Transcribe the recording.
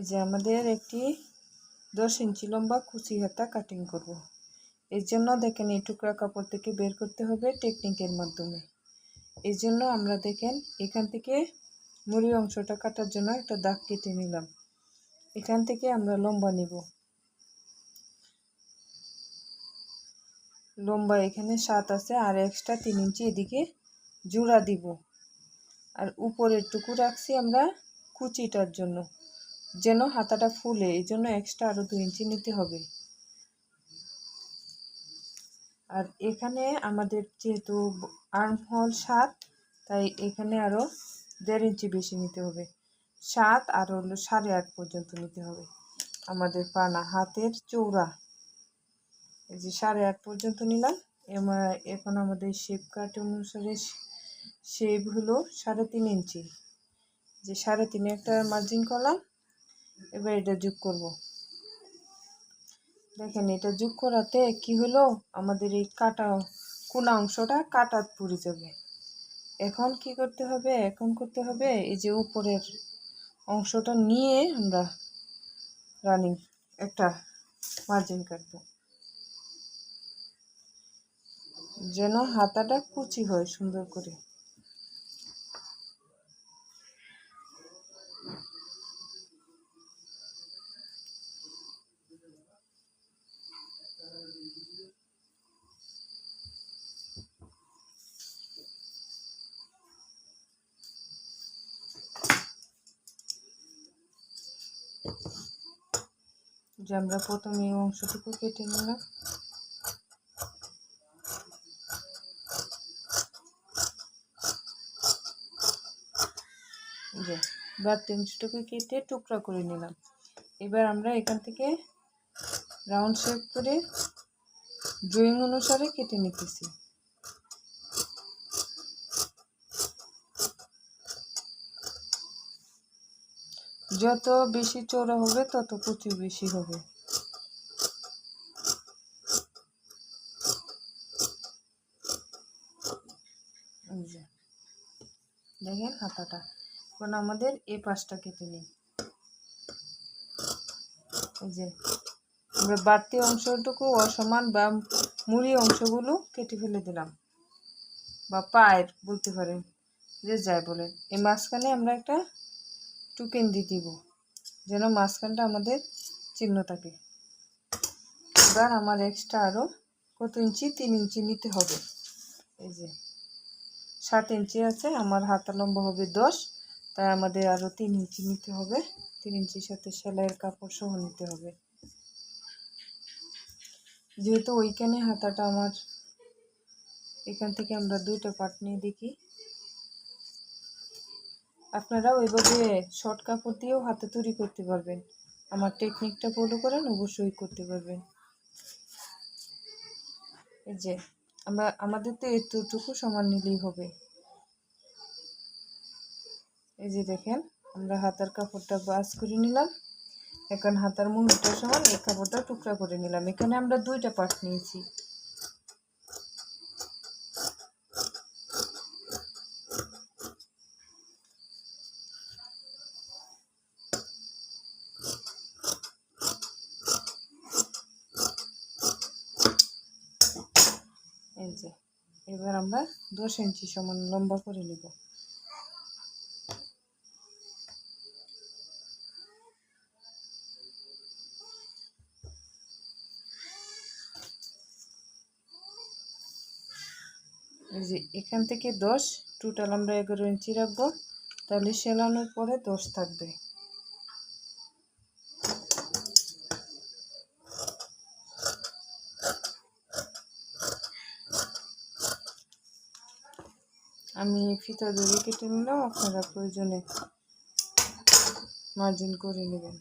এই যে আমাদের একটি 10 ইঞ্চি লম্বা কুচি হাতা কাটিং করব। এর জন্য দেখেন এই টুকরা কাপড় থেকে বের করতে হবে টেকনিকের মাধ্যমে। এই জন্য আমরা দেখেন এখান থেকে মুড়ি অংশটা কাটার জন্য একটা দাগ কেটে নিলাম। এখান থেকে আমরা লম্বা নিব, লম্বা এখানে 7 আছে, আর এক্সট্রা 3 ইঞ্চি এদিকে জোড়া দিব। আর উপরের টুকু রাখছি আমরা কুচিটার জন্য, যেন হাতাটা ফুলে, এই জন্য এক্সট্রা আরও 2 ইঞ্চি নিতে হবে। আর এখানে আমাদের যেহেতু আর্মহোল 7, তাই এখানে আরও 1.5 ইঞ্চি বেশি নিতে হবে। 7 আর হলো 8.5 পর্যন্ত নিতে হবে আমাদের পানা হাতের চৌড়া। এই যে 8.5 পর্যন্ত নিলাম। এখন আমাদের শেপ কাট অনুসারে শেপ হলো 3.5 ইঞ্চি। যে 3.5 একটা মার্জিন করলাম, এবার এটা যোগ করব। দেখেন এটা যোগ করাতে কি হলো, আমাদের এই কাটা কোনা অংশটা কাটাত পড়ে যাবে। এখন কি করতে হবে, এই যে উপরের অংশটা নিয়ে আমরা রানিং একটা মার্জিন কাটবো, যেন হাতাটা কুচি হয় সুন্দর করে। যে আমরা প্রথমে এই অংশটুকু কেটে নিলাম। যে বাড়তি অংশটুকু কেটে টুকরা করে নিলাম। এবার আমরা এখান থেকে রাউন্ড শেপ করে ড্রয়িং অনুসারে কেটে নিতেছি। যত বেশি চওড়া হবে তত কুচি বেশি হবে। দেখেন হাতাটা, এখন আমাদের এই পাশটা কেটে নিই। এই যে আমরা বাড়তি অংশটুকু অসমান বা মুড়ি অংশগুলো কেটে ফেলে দিলাম, বা পায়ের বলতে পারেন, যে যাই বলেন। এই মাঝখানে আমরা একটা টুকেন দিয়ে দিব, যেন মাঝখানটা আমাদের চিহ্ন থাকে। এবার আমার এক্সট্রা আরও কত ইঞ্চি, 3 ইঞ্চি নিতে হবে। এই যে 7 ইঞ্চি আছে, আমার হাতা লম্বা হবে 10, তাই আমাদের আরও 3 ইঞ্চি নিতে হবে। 3 ইঞ্চির সাথে সেলাইয়ের কাপড় সহ নিতে হবে। যেহেতু ওইখানে হাতাটা আমার, এখান থেকে আমরা 2টা পার্ট নিয়ে দেখি। আপনারা ওইভাবে শর্ট কাপড় দিয়েও হাতে তৈরি করতে পারবেন। আমার টেকনিকটা ফলো করেন, অবশ্যই করতে পারবেন। এই যে আমাদের তো এতটুকু সমান নিলেই হবে। এই যে দেখেন আমরা হাতার কাপড়টা ভাঁজ করে নিলাম। এখন হাতার মুহুরটা সমান এই কাপড়টা টুকরা করে নিলাম। এখানে আমরা 2টা পার্ট নিয়েছি। এই যে এবার আমরা 10 ইঞ্চি সমান লম্বা করে নিব। এই যে এখান থেকে 10, টোটাল আমরা 11 ইঞ্চি রাখবো, তাহলে সেলানোর পরে 10 থাকবে। আমি ফিতা ধরে কেটে নিলাম, আপনারা প্রয়োজনে মার্জিন করে নেবেন।